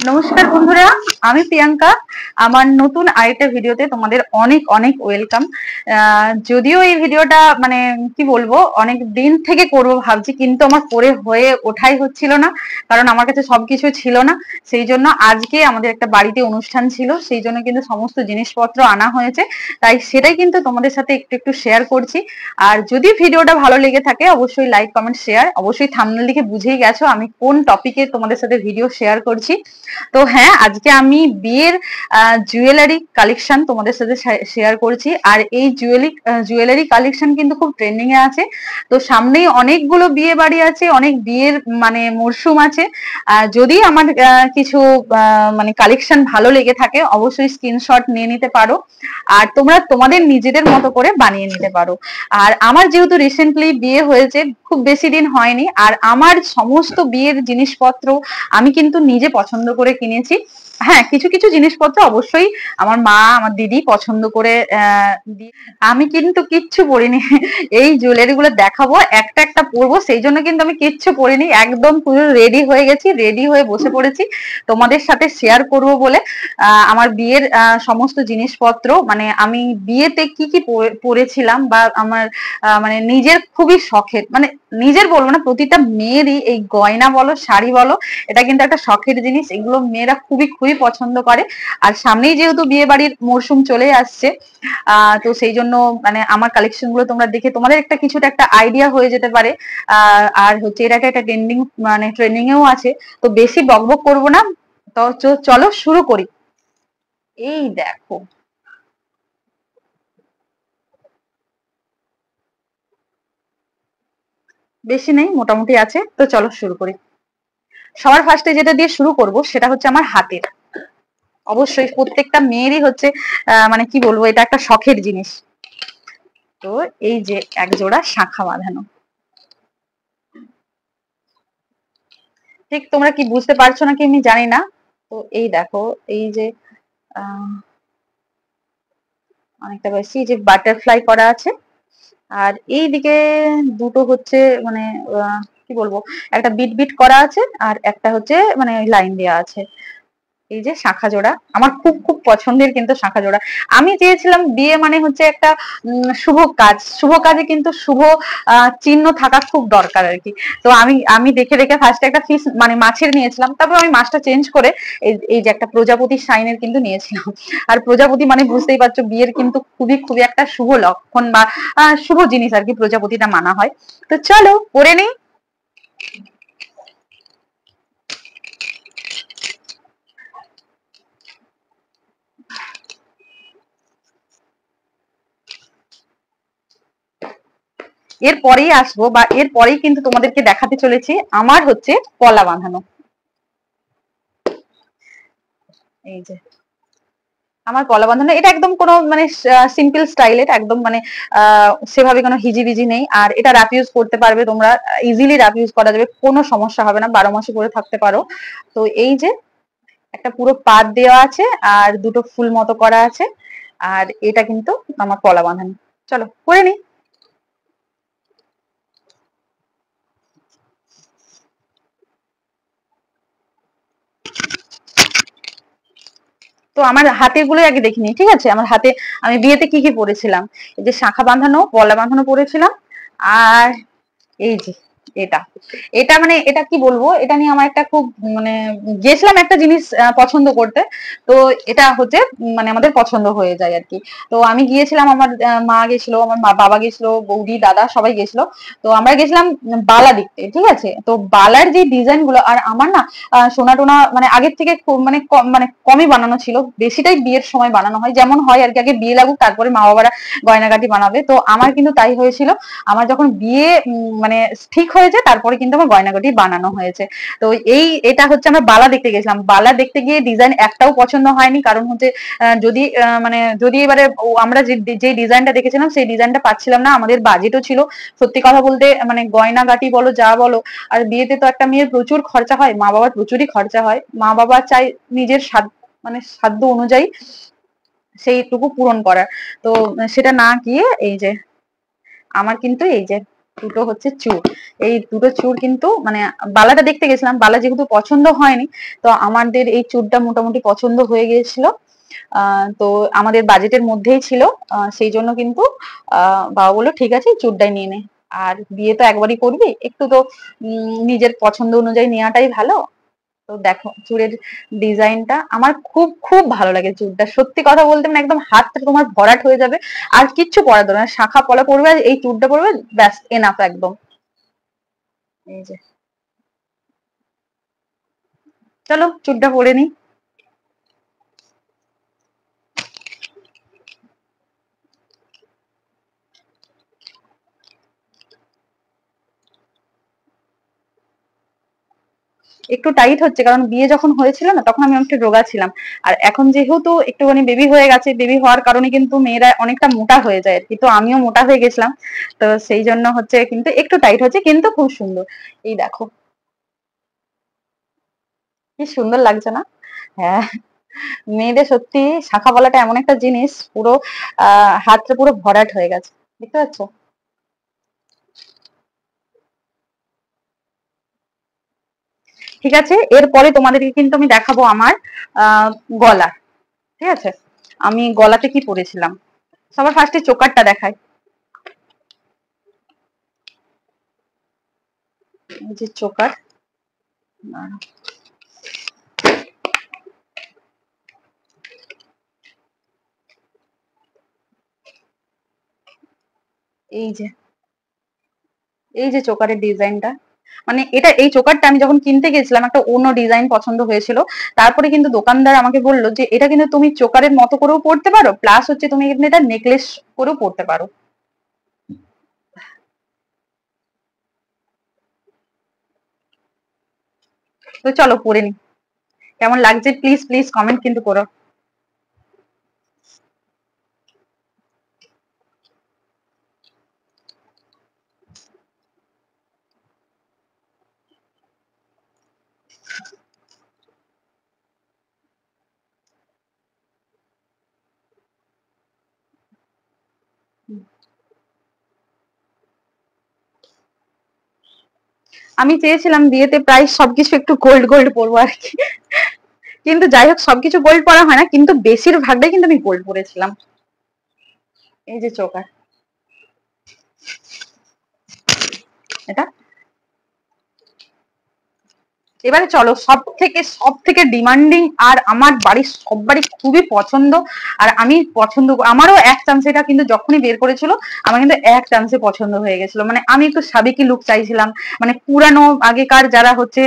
নমস্কার বন্ধুরা, আমি প্রিয়াঙ্কা। আমার নতুন আরেকটা ভিডিওতে তোমাদের অনেক অনেক ওয়েলকাম। যদিও এই ভিডিওটা মানে কি বলবো, অনেক দিন থেকে করব ভাবছি, কিন্তু আমার করে হয়ে ওঠাই হচ্ছিল না, কারণ আমার কাছে সবকিছু ছিল না। সেই জন্য আজকে আমাদের একটা বাড়িতে অনুষ্ঠান ছিল, সেই জন্য কিন্তু সমস্ত জিনিসপত্র আনা হয়েছে, তাই সেটাই কিন্তু তোমাদের সাথে একটু একটু শেয়ার করছি। আর যদি ভিডিওটা ভালো লেগে থাকে অবশ্যই লাইক কমেন্ট শেয়ার। অবশ্যই থাম্বনেল দেখে বুঝেই গেছো আমি কোন টপিকে তোমাদের সাথে ভিডিও শেয়ার করছি। তো হ্যাঁ, আজকে আমি বিয়ের জুয়েলারি কালেকশন তোমাদের সাথে শেয়ার করছি। আর এই জুয়েলারি কালেকশন কিন্তু খুব ট্রেন্ডিং এ আছে। তো সামনেই অনেকগুলো বিয়ে বাড়ি আছে, অনেক বিয়ের মানে মরশুম আছে। যদি আমার কিছু মানে কালেকশন ভালো লেগে থাকে অবশ্যই স্ক্রিনশট নিয়ে নিতে পারো, আর তোমরা তোমাদের নিজেদের মতো করে বানিয়ে নিতে পারো। আর আমার যেহেতু রিসেন্টলি বিয়ে হয়েছে, খুব বেশি দিন হয়নি, আর আমার সমস্ত বিয়ের জিনিসপত্র আমি কিন্তু নিজে পছন্দ করে কিনেছি। হ্যাঁ, কিছু কিছু জিনিসপত্র অবশ্যই আমার মা আমার দিদি পছন্দ করে আমি কিন্তু কিচ্ছু পরিনি। এই জুয়েলারি গুলো দেখাবো, একটা একটা পরবো, সেই জন্য কিন্তু আমি কিচ্ছু পরিনি, একদম পুরো রেডি হয়ে গেছি, রেডি হয়ে বসে পড়েছি তোমাদের সাথে শেয়ার করব বলে। আমার বিয়ের সমস্ত জিনিসপত্র, মানে আমি বিয়েতে কি কি পরেছিলাম, বা আমার মানে নিজের খুবই শখের, মানে নিজের বলবো না, প্রতিটা মেয়েরই এই গয়না বলো শাড়ি বলো, এটা কিন্তু একটা শখের জিনিস, এগুলো মেয়েরা খুবই খুবই পছন্দ করে। আর সামনেই যেহেতু বিয়ে বাড়ির মরশুম চলে আসছে, তো সেই জন্য মানে আমার কালেকশন গুলো তোমরা দেখে তোমাদের একটা কিছুটা একটা আইডিয়া হয়ে যেতে পারে। আর হচ্ছে এটা একটা ট্রেন্ডিং, মানে ট্রেন্ডিং এও আছে। তো বেশি বকবক করবো না, তো চলো শুরু করি। এই দেখো, বেশি নেই, মোটামুটি আছে, তো চলো শুরু করি। সবার ফার্স্টে যেটা দিয়ে শুরু করব সেটা হচ্ছে আমার হাতের। অবশ্যই প্রত্যেকটা মেয়েরই হচ্ছে মানে কি বলবো, এটা একটা শখের জিনিস। তো এই যে এক জোড়া শাঁখা বাঁধানো, ঠিক তোমরা কি বুঝতে পারছো নাকি আমি জানি না। তো এই দেখো, এই যে আহ অনেকটা বেশি যে বাটারফ্লাই করা আছে, আর এই দিকে দুটো হচ্ছে মানে কি বলবো, একটা বিট বিট করা আছে, আর একটা হচ্ছে মানে লাইন দেওয়া আছে। এই যে শাঁখা জোড়া আমার খুব খুব পছন্দের, কিন্তু শাঁখা জোড়া আমি চেয়েছিলাম, বিয়ে মানে হচ্ছে একটা শুভ কাজ, শুভ কাজে কিন্তু শুভ চিহ্ন থাকা খুব দরকার আর কি। তো আমি আমি দেখে দেখে ফার্স্টে একটা ফিশ মানে মাছের নিয়েছিলাম, তারপর আমি মাছটা চেঞ্জ করে এই যে একটা প্রজাপতি সাইনের কিন্তু নিয়েছিলাম। আর প্রজাপতি মানে বুঝতেই পারছো, বিয়ের কিন্তু খুবই খুবই একটা শুভ লক্ষণ বা শুভ জিনিস আর কি, প্রজাপতিটা মানা হয়। তো চলো পরে নেই। এরপরেই আসবো, বা এরপরেই কিন্তু তোমাদেরকে দেখাতে চলেছি আমার হচ্ছে পলা বাঁধানো। এই যে আমার পলা বাঁধানো, এটা একদম কোনো মানে সিম্পল স্টাইলের, একদম মানে সেভাবে কোনো হিজিবিজি নেই। আর এটা র্যাপ ইউজ করতে পারবে তোমরা, ইজিলি র্যাপ ইউজ করা যাবে, কোনো সমস্যা হবে না, 12 মাসে পরে থাকতে পারো। তো এই যে একটা পুরো পাত দেওয়া আছে, আর দুটো ফুল মতো করা আছে, আর এটা কিন্তু আমার পলা বাঁধানো। চলো করে নি। তো আমার হাতের গুলো আগে দেখিনি, ঠিক আছে? আমার হাতে আমি বিয়েতে কি কি পরেছিলাম, এই যে শাখা বাঁধানো পলা বাঁধানো পরেছিলাম, আর এই যে এটা এটা মানে এটা কি বলবো, এটা নিয়ে আমার একটা খুব মানে গেছিলাম একটা জিনিস পছন্দ করতে। তো এটা হচ্ছে মানে আমাদের পছন্দ হয়ে যায় আর কি। তো আমি গিয়েছিলাম, আমার মা গেছিল, আমার বাবা গেছিল, বৌদি দাদা সবাই গেছিল। তো আমরা গেছিলাম বালা দেখতে, ঠিক আছে? তো বালার যে ডিজাইন গুলো, আর আমার না সোনা টোনা মানে আগের থেকে খুব মানে কম, মানে কমই বানানো ছিল, বেশিটাই বিয়ের সময় বানানো হয়, যেমন হয় আর কি, আগে বিয়ে লাগুক তারপরে মা বাবারা গয়নাগাটি বানাবে। তো আমার কিন্তু তাই হয়েছিল, আমার যখন বিয়ে মানে ঠিক হয়েছে তারপরে কিন্তু আমার গয়নাগাটি বানানো হয়েছে। তো এটা হচ্ছে আমরা বালা দেখতে গেছিলাম, বালা দেখতে গিয়ে ডিজাইন একটাও পছন্দ হয়নি, কারণ হচ্ছে মানে যদি এবারে আমরা যে ডিজাইনটা দেখেছিলাম সেই ডিজাইনটা পাচ্ছিলাম না, আমাদের বাজেটও ছিল সত্যি কথা বলতে, মানে গয়নাগাটি বলো যা বলো। আর বিয়েতে তো একটা মেয়ের প্রচুর খরচা হয়, মা বাবার প্রচুরই খরচা হয়, মা বাবা চাই নিজের মানে সাধ্য অনুযায়ী সেইটুকু পূরণ করার। তো সেটা না গিয়ে এই যে আমার কিন্তু এই যে দুটো হচ্ছে চূড়। এই দুটো চূড় কিন্তু মানে বালাটা দেখতে গেছিলাম, বালা যেহেতু পছন্দ হয়নি, তো আমাদের এই চূড়টা মোটামুটি পছন্দ হয়ে গিয়েছিল। তো আমাদের বাজেটের মধ্যেই ছিল, সেই জন্য কিন্তু বাবা বললো ঠিক আছে চূড়টাই নিয়ে নে। আর বিয়ে তো একবারই করবি, একটু তো নিজের পছন্দ অনুযায়ী নেওয়াটাই ভালো। তো দেখো চুড়ের ডিজাইনটা আমার খুব খুব ভালো লাগে। চুড়টা সত্যি কথা বলতে মানে একদম হাতটা তোমার ভরাট হয়ে যাবে, আর কিচ্ছু পরা দরকার না, শাখা পলা পড়বে আর এই চুড়টা পড়বে, ব্যাস এনাফ একদম। এই যে চলো চুড়টা পরে নি। একটু টাইট হচ্ছে কারণ বিয়ে যখন হয়েছিল না তখন আমি একটু রোগা ছিলাম, আর এখন যেহেতু একটুখানি বেবি হয়ে গেছে, বেবি হওয়ার কারণে কিন্তু মেয়েরা অনেকটা মোটা হয়ে যায় আর কি, তো আমিও মোটা হয়ে গেছিলাম। তো সেই জন্য হচ্ছে কিন্তু একটু টাইট হচ্ছে, কিন্তু খুব সুন্দর। এই দেখো কি সুন্দর লাগছে না? হ্যাঁ, মেয়েদের সত্যি শাখা পলাটা এমন একটা জিনিস, পুরো হাতটা পুরো ভরাট হয়ে গেছে, দেখতে পাচ্ছ? ঠিক আছে, এরপরে তোমাদেরকে কিন্তু আমি দেখাবো আমার গলা। ঠিক আছে, আমি গলাতে কি পরেছিলাম, সবার ফার্স্টে চোকারটা দেখাই। এই যে চোকার, এই যে এই যে চোকারের ডিজাইনটা, মানে এটা এই চোকারটা আমি যখন কিনতে গেছিলাম একটা অন্য ডিজাইন পছন্দ হয়েছিল, তারপরে কিন্তু দোকানদার আমাকে বললো যে এটা কিন্তু তুমি চোকারের মতো করেও পড়তে পারো, প্লাস হচ্ছে তুমি কিন্তু এটা নেকলেস করেও পড়তে পারো। তো চলো পরে নি, কেমন লাগছে প্লিজ প্লিজ কমেন্ট কিন্তু করো। আমি চেয়েছিলাম বিয়েতে প্রায় সবকিছু একটু গোল্ড গোল্ড পরবো আর কি, কিন্তু যাই হোক সবকিছু গোল্ড পরা হয় না, কিন্তু বেশিরভাগটাই কিন্তু আমি গোল্ড পরেছিলাম। এই যে চোকার, এটা এবারে চলো সব থেকে ডিমান্ডিং আর আমার বাড়ির সববারই খুবই পছন্দ, আর আমি পছন্দ আমারও এক চান্স, এটা কিন্তু যখনই বের করেছিল আমার কিন্তু এক চান্সে পছন্দ হয়ে গেছিল। মানে আমি একটু সাবেকি লুক চাইছিলাম, মানে পুরানো আগেকার যারা হচ্ছে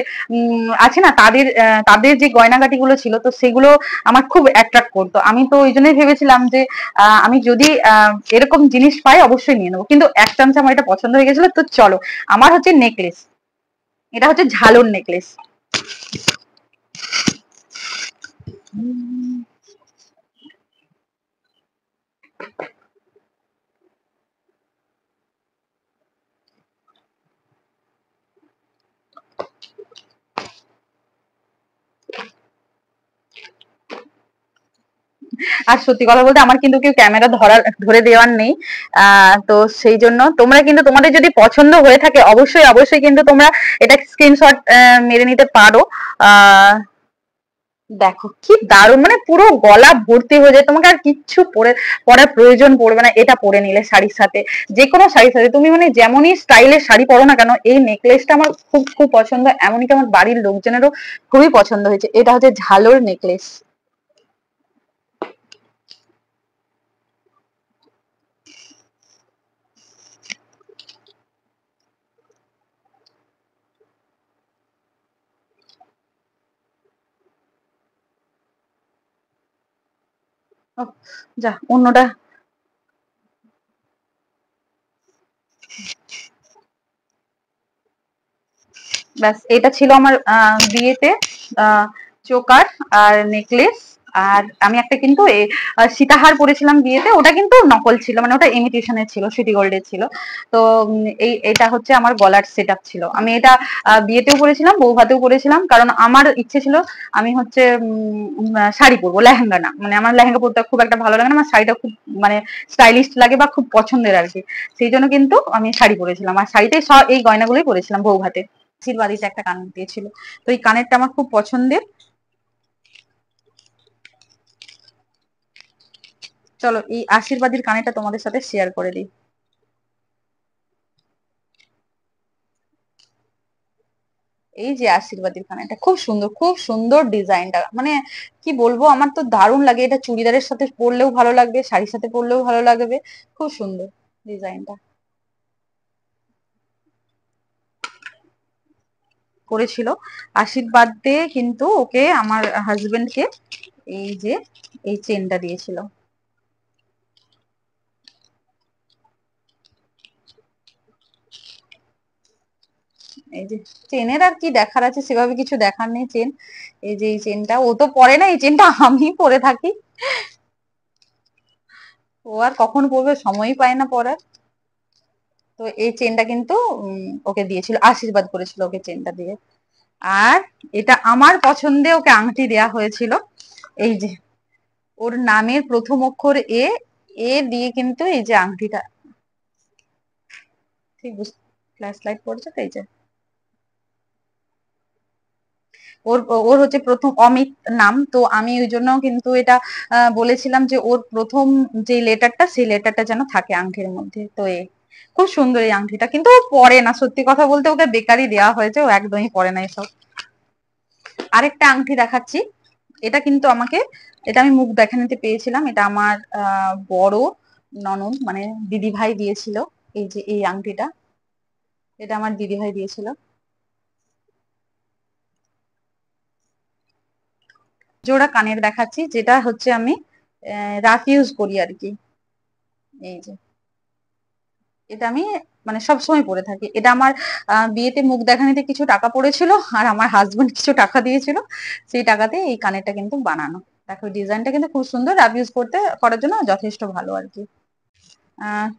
আছে না তাদের তাদের যে গয়নাগাটি গুলো ছিল, তো সেগুলো আমার খুব অ্যাট্রাক্ট করতো। আমি তো ওই জন্যই ভেবেছিলাম যে আমি যদি এরকম জিনিস পাই অবশ্যই নিয়ে নেবো, কিন্তু এক চান্সে আমার এটা পছন্দ হয়ে গেছিল। তো চলো, আমার হচ্ছে নেকলেস, এটা হচ্ছে ঝালর নেকলেস। আর সত্যি কথা বলতে আমার কিন্তু কেউ ক্যামেরা ধরে দেওয়ার নেই, তো সেই জন্য তোমরা কিন্তু তোমাদের যদি পছন্দ হয়ে থাকে অবশ্যই অবশ্যই কিন্তু তোমরা এটা স্ক্রিনশট মেরে নিতে পারো। আহ দেখো কি দারুণ, মানে পুরো গলা ভর্তি হয়ে যায়, তোমাকে আর কিচ্ছু পরার প্রয়োজন পড়বে না এটা পরে নিলে শাড়ির সাথে। যে কোনো শাড়ির সাথে তুমি মানে যেমনই স্টাইলের শাড়ি পরো না কেন, এই নেকলেসটা আমার খুব খুব পছন্দ, এমনকি আমার বাড়ির লোকজনেরও খুবই পছন্দ হয়েছে। এটা হচ্ছে ঝালর নেকলেস। যা অন্যটা, ব্যাস এটা ছিল আমার বিয়েতে চোকার আর নেকলেস আর আমি একটা কিন্তু সীতাহার পরেছিলাম বিয়েতে, ওটা কিন্তু নকল ছিল, মানে ওটা ইমিটেশনের ছিল, সিটি গোল্ডের ছিল। তো এটা হচ্ছে আমার গলার সেট আপ ছিল। আমি এটা বিয়েতেও পরেছিলাম, বউ ভাতেও পরেছিলাম, কারণ আমার ইচ্ছে ছিল আমি হচ্ছে শাড়ি পরবো, লেহেঙ্গা না। মানে আমার লেহেঙ্গা পরতে খুব একটা ভালো লাগে না, আমার শাড়িটা খুব মানে স্টাইলিশ লাগে বা খুব পছন্দের আর কি। সেই জন্য কিন্তু আমি শাড়ি পরেছিলাম, আর শাড়িতে এই গয়নাগুলোই পরেছিলাম বউ ভাতে। বাড়িতে একটা কানের দিয়েছিল, তো এই কানেরটা আমার খুব পছন্দের। চলো এই আশীর্বাদীর কানেরটা তোমাদের সাথে শেয়ার করে দিই। এই যে আশীর্বাদীর কানেরটা খুব সুন্দর, খুব সুন্দর ডিজাইনটা, মানে কি বলবো, আমার তো দারুণ লাগে এটা। চুড়িদারের সাথে পরলেও ভালো লাগবে, শাড়ির সাথে পরলেও ভালো লাগবে, খুব সুন্দর ডিজাইনটা করেছিল। আশীর্বাদ দিয়ে কিন্তু ওকে, আমার হাজবেন্ডকে এই যে এই চেনটা দিয়েছিল। এই যে চেনের আর কি দেখার আছে, সেভাবে কিছু দেখার নেই। চেন, এই যে এই চেনটা ও তো পরে না, এই চেনটা আমি পরে থাকি। ও আর কখন পরবে, সময়ই পায় না পরার। তো এই চেনটা কিন্তু ওকে দিয়েছিল, আশীর্বাদ করেছিল ওকে চেনটা দিয়ে। আর এটা আমার পছন্দে ওকে আংটি দেয়া হয়েছিল। এই যে ওর নামের প্রথম অক্ষর এ, এ দিয়ে কিন্তু এই যে আংটিটা, ঠিক ফ্ল্যাশ লাইট পড়ছে তো, এই যে ওর ওর হচ্ছে প্রথম অমিত নাম, তো আমি ওই জন্য কিন্তু এটা বলেছিলাম যে ওর প্রথম যে লেটারটা, সেই লেটারটা যেন থাকে আংটির মধ্যে। তো খুব সুন্দর এই আংটিটা, কিন্তু ও পরে না, সত্যি কথা বলতে ওকে বেকারই দেওয়া হয়েছে, ও একদমই পরে না এসব। আরেকটা আংটি দেখাচ্ছি, এটা কিন্তু আমাকে, এটা আমি মুখ দেখানিতে পেয়েছিলাম, এটা আমার বড় ননদ মানে দিদি ভাই দিয়েছিল। এই যে এই আংটিটা, এটা আমার দিদি ভাই দিয়েছিল। জোড়া কানের দেখাচ্ছি, যেটা হচ্ছে আমি রাফ ইউজ করি আর কি। এই যে এটা আমি মানে সবসময় পরে থাকি। এটা আমার বিয়েতে মুখ দেখানিতে কিছু টাকা পড়েছিল, আর আমার হাজবেন্ড কিছু টাকা দিয়েছিল, সেই টাকাতে এই কানেরটা কিন্তু বানানো। দেখো ডিজাইনটা কিন্তু খুব সুন্দর, রাফ ইউজ করার জন্য যথেষ্ট ভালো আর কি।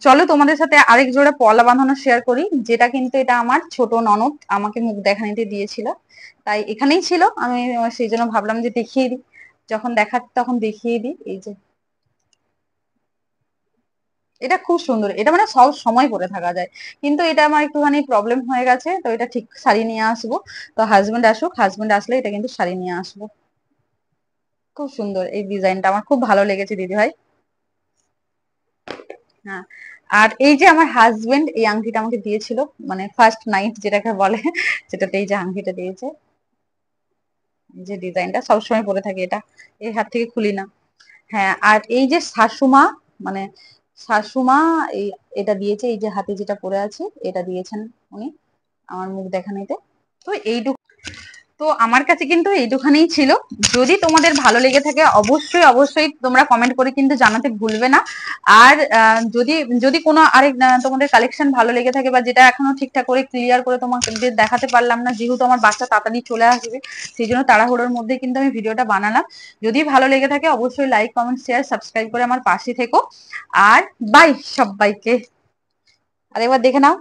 চলো তোমাদের সাথে আরেক জোড়া পলা বাঁধানো শেয়ার করি, যেটা কিন্তু এটা আমার ছোট ননদ আমাকে মুখ দেখানিতে দিয়েছিল। তাই এখানেই ছিল, আমি সেই জন্য ভাবলাম যে দেখিয়ে দিই, যখন তখন দেখিয়ে দিই। এই যে এটা খুব সুন্দর, এটা মানে সব সময় পরে থাকা যায়, কিন্তু এটা আমার একটুখানি প্রবলেম হয়ে গেছে, তো এটা ঠিক সারিয়ে নিয়ে আসবো। তো হাজবেন্ড আসুক, হাজবেন্ড আসলে এটা কিন্তু সারিয়ে নিয়ে আসবো। খুব সুন্দর এই ডিজাইনটা, আমার খুব ভালো লেগেছে দিদি ভাই। হ্যাঁ, আর এই যে আমার হাজবেন্ড এই আংটিটা আমাকে দিয়েছিল, মানে ফার্স্ট নাইট যেটাকে বলে, যেটাতে এই যে আংটিটা দিয়েছে, এই যে ডিজাইনটা সবসময় পরে থাকি এটা, এই হাত থেকে খুলি না। হ্যাঁ, আর এই যে শাশুমা, মানে শাশুমা এই এটা দিয়েছে, এই যে হাতে যেটা পরে আছে এটা দিয়েছেন উনি আমার মুখ দেখানিতে। তো এইটুকু, তো আমার কাছে কিন্তু এইটুখানেই ছিল। যদি তোমাদের ভালো লেগে থাকে অবশ্যই অবশ্যই তোমরা কমেন্ট করে কিন্তু জানাতে ভুলবে না। আর যদি যদি কোনো আরেক তোমাদের কালেকশন ভালো লেগে থাকে, বা যেটা এখনো ঠিকঠাক করে ক্লিয়ার করে তোমাকে দেখাতে পারলাম না, যেহেতু আমার বাচ্চা তাড়াতাড়ি চলে আসবে, সেই জন্য তাড়াহুড়োর মধ্যে কিন্তু আমি ভিডিওটা বানালাম। যদি ভালো লেগে থাকে অবশ্যই লাইক কমেন্ট শেয়ার সাবস্ক্রাইব করে আমার পাশে থেকো। আর বাই সবাইকে। আরেকবার দেখে নাও।